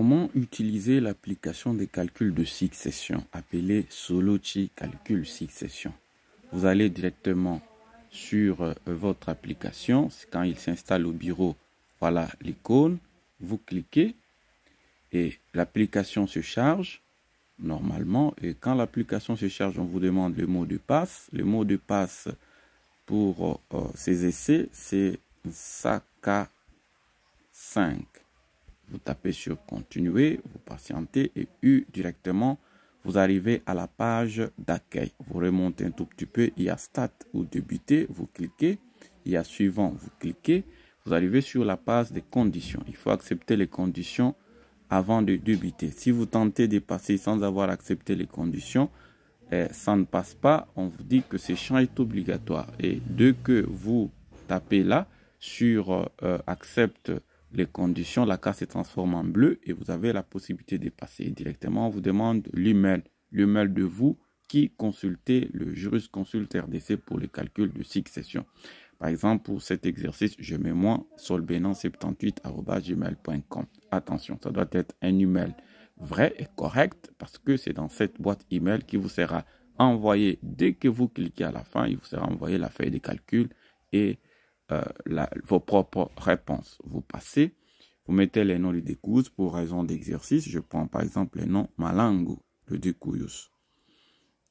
Comment utiliser l'application de calcul de succession appelée Solochi Calcul Succession? Vous allez directement sur votre application. Quand il s'installe au bureau, voilà l'icône. Vous cliquez et l'application se charge normalement. Et quand l'application se charge, on vous demande le mot de passe. Le mot de passe pour ces essais, c'est SACA 5. Vous tapez sur continuer, vous patientez et directement, vous arrivez à la page d'accueil. Vous remontez un tout petit peu, il y a start ou débuter, vous cliquez. Il y a suivant, vous cliquez. Vous arrivez sur la page des conditions. Il faut accepter les conditions avant de débuter. Si vous tentez de passer sans avoir accepté les conditions, ça ne passe pas. On vous dit que ce champ est obligatoire. Et dès que vous tapez là sur accepte les conditions, la case se transforme en bleu et vous avez la possibilité de passer directement. On vous demande l'email de vous qui consultez le jurisconsulte RDC pour le calcul de succession. Par exemple, pour cet exercice, je mets moi solbenan78@gmail.com. Attention, ça doit être un email vrai et correct parce que c'est dans cette boîte email qui vous sera envoyé dès que vous cliquez à la fin. Il vous sera envoyé la feuille de calcul et vos propres réponses. Vous passez, vous mettez les noms du découse pour raison d'exercice. Je prends par exemple le nom Malango, le découyus.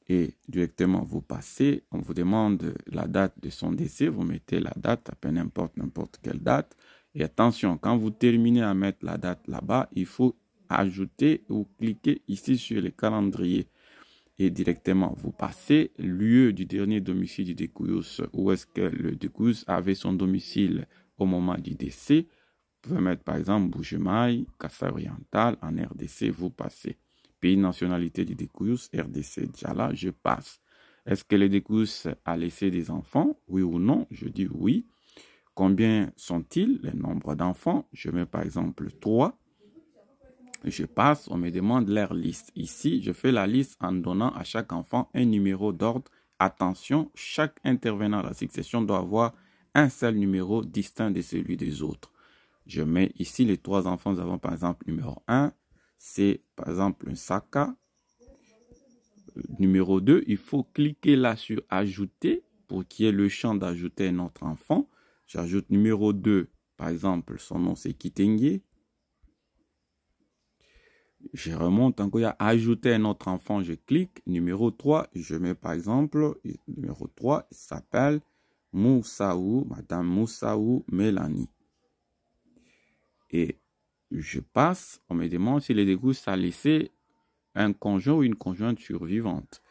Et directement, vous passez, on vous demande la date de son décès. Vous mettez la date, peu n'importe quelle date. Et attention, quand vous terminez à mettre la date là-bas, il faut ajouter ou cliquer ici sur le calendrier. Et directement, vous passez lieu du dernier domicile du découyus, où est-ce que le découyus avait son domicile au moment du décès. Vous pouvez mettre par exemple Bouchemaille, Kassai Oriental, en RDC, vous passez. Pays nationalité du découyus, RDC, déjà là, je passe. Est-ce que le découyus a laissé des enfants, oui ou non? Je dis oui. Combien sont-ils, le nombre d'enfants? Je mets par exemple 3. Je passe, on me demande leur liste. Ici, je fais la liste en donnant à chaque enfant un numéro d'ordre. Attention, chaque intervenant à la succession doit avoir un seul numéro distinct de celui des autres. Je mets ici les 3 enfants. Nous avons par exemple numéro 1, c'est par exemple un Saka. Numéro 2, il faut cliquer là sur ajouter pour qu'il y ait le champ d'ajouter un autre enfant. J'ajoute numéro 2, par exemple, son nom c'est Kitenge. Je remonte encore, il y a ajouter un autre enfant, je clique. Numéro 3, je mets par exemple, numéro 3, il s'appelle Moussaou, Madame Moussaou Mélanie. Et je passe, on me demande si le découyus a laissé un conjoint ou une conjointe survivante.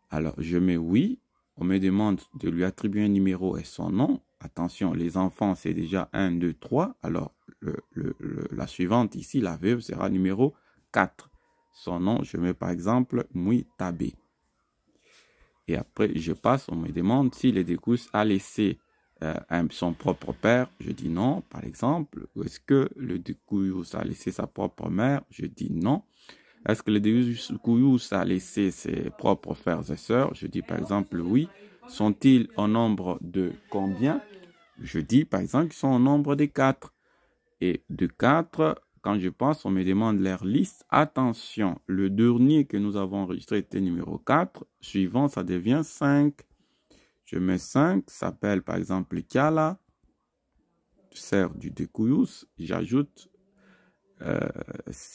Alors, je mets oui, on me demande de lui attribuer un numéro et son nom. Attention, les enfants, c'est déjà 1, 2, 3. Alors, la suivante ici, la veuve, sera numéro 4. Son nom, je mets par exemple Moui Tabé. Et après, je passe, on me demande si le découyus a laissé son propre père. Je dis non, par exemple. Est-ce que le découyus a laissé sa propre mère? Je dis non. Est-ce que le découyus a laissé ses propres frères et sœurs? Je dis par exemple oui. Sont-ils au nombre de combien? Je dis par exemple qu'ils sont au nombre de 4. Et de 4, quand je pense, on me demande leur liste. Attention, le dernier que nous avons enregistré était numéro 4. Suivant, ça devient 5. Je mets 5, s'appelle par exemple Kiala, sœur du découyus. J'ajoute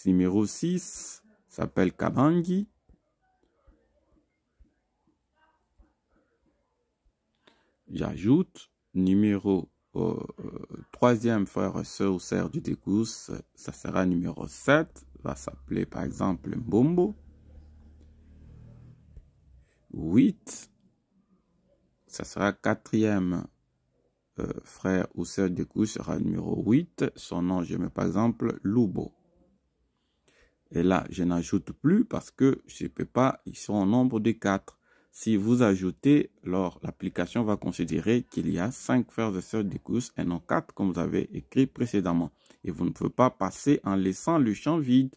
numéro 6, s'appelle Kabangi. J'ajoute numéro 3e frère et sœur ou sœur du découyus, ça sera numéro 7, va s'appeler par exemple Mbombo. 8, ça sera 4e frère ou sœur du découyus, sera numéro 8, son nom je mets par exemple Lubo. Et là, je n'ajoute plus parce que je ne peux pas, ils sont au nombre de 4. Si vous ajoutez, alors l'application va considérer qu'il y a 5 frères et sœurs découyus et non 4 comme vous avez écrit précédemment. Et vous ne pouvez pas passer en laissant le champ vide.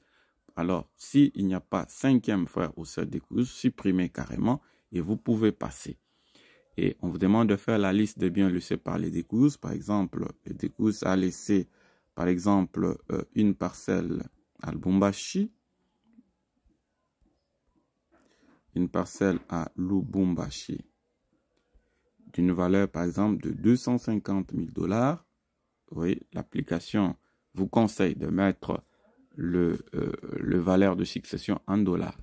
Alors, s'il n'y a pas 5e frère ou sœur découyus, supprimez carrément et vous pouvez passer. Et on vous demande de faire la liste des biens laissés par les découyus. Par exemple, le découyus a laissé, par exemple, une parcelle à Lubumbashi, une parcelle à Lubumbashi d'une valeur par exemple de 250 000 $. Oui, l'application vous conseille de mettre le valeur de succession en dollars.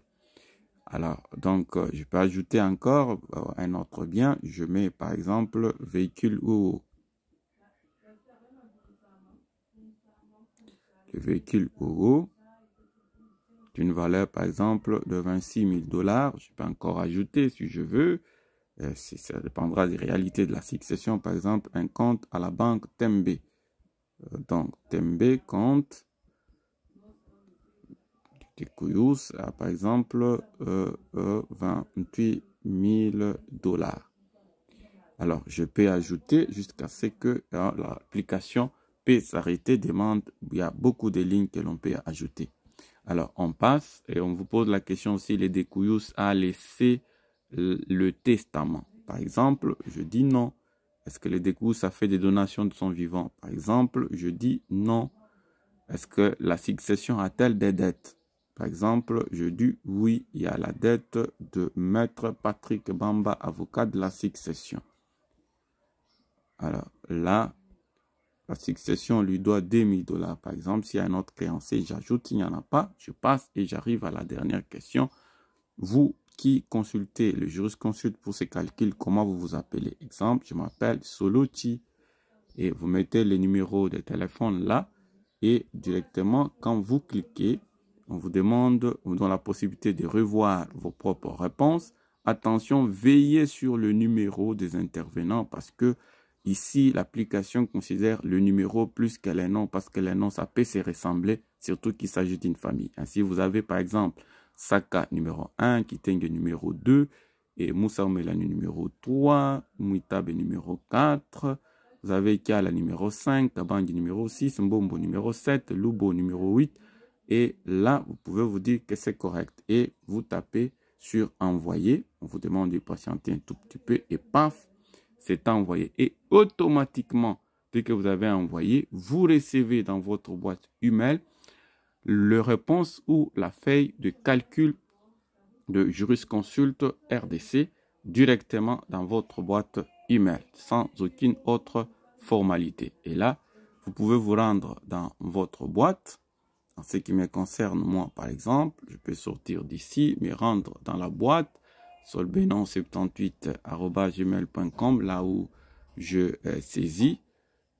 Alors, donc, je peux ajouter encore un autre bien. Je mets par exemple véhicule OO. Le véhicule OO d'une valeur par exemple de 26 000 $. Je peux encore ajouter si je veux. Ça dépendra des réalités de la succession. Par exemple, un compte à la banque Tembe. Donc, Tembe compte de Kouyous a par exemple 28 000 $. Alors, je peux ajouter jusqu'à ce que l'application peut s'arrêter, il y a beaucoup de lignes que l'on peut ajouter. Alors, on passe et on vous pose la question si le Kouyous a laissé le testament. Par exemple, je dis non. Est-ce que le Kouyous a fait des donations de son vivant? Par exemple, je dis non. Est-ce que la succession a-t-elle des dettes? Par exemple, je dis oui, il y a la dette de Maître Patrick Bamba, avocat de la succession. Alors là, la succession lui doit 2 000 $. Par exemple, s'il y a un autre créancier, j'ajoute, il n'y en a pas, je passe et j'arrive à la dernière question. Vous qui consultez, le jurisconsulte pour ces calculs, comment vous vous appelez? Exemple, je m'appelle Soluti et vous mettez le numéro de téléphone là et directement, quand vous cliquez, on vous demande, on vous donne la possibilité de revoir vos propres réponses. Attention, veillez sur le numéro des intervenants parce que ici, l'application considère le numéro plus que les noms parce que les noms, ça peut se ressembler, surtout qu'il s'agit d'une famille. Ainsi, vous avez par exemple Saka numéro 1, Kitenge numéro 2 et Moussa Omelani numéro 3, Mouitabe numéro 4. Vous avez Kiala numéro 5, Kabangi numéro 6, Mbombo numéro 7, Lubo numéro 8. Et là, vous pouvez vous dire que c'est correct. Et vous tapez sur envoyer. On vous demande de patienter un tout petit peu et paf, c'est envoyé. Et automatiquement, dès que vous avez envoyé, vous recevez dans votre boîte email le réponse ou la feuille de calcul de jurisconsulte RDC directement dans votre boîte email sans aucune autre formalité. Et là, vous pouvez vous rendre dans votre boîte. En ce qui me concerne, moi, par exemple, je peux sortir d'ici, me rendre dans la boîte solbenon78@gmail.com, là où je saisis.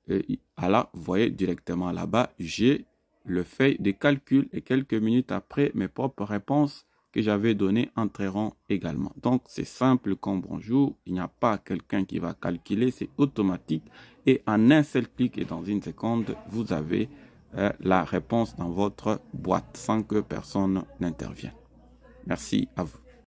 Et là, vous voyez directement là-bas, j'ai le feuille de calcul et quelques minutes après, mes propres réponses que j'avais données entreront également. Donc, c'est simple comme bonjour. Il n'y a pas quelqu'un qui va calculer, c'est automatique. Et en un seul clic et dans une seconde, vous avez la réponse dans votre boîte sans que personne n'intervienne. Merci à vous.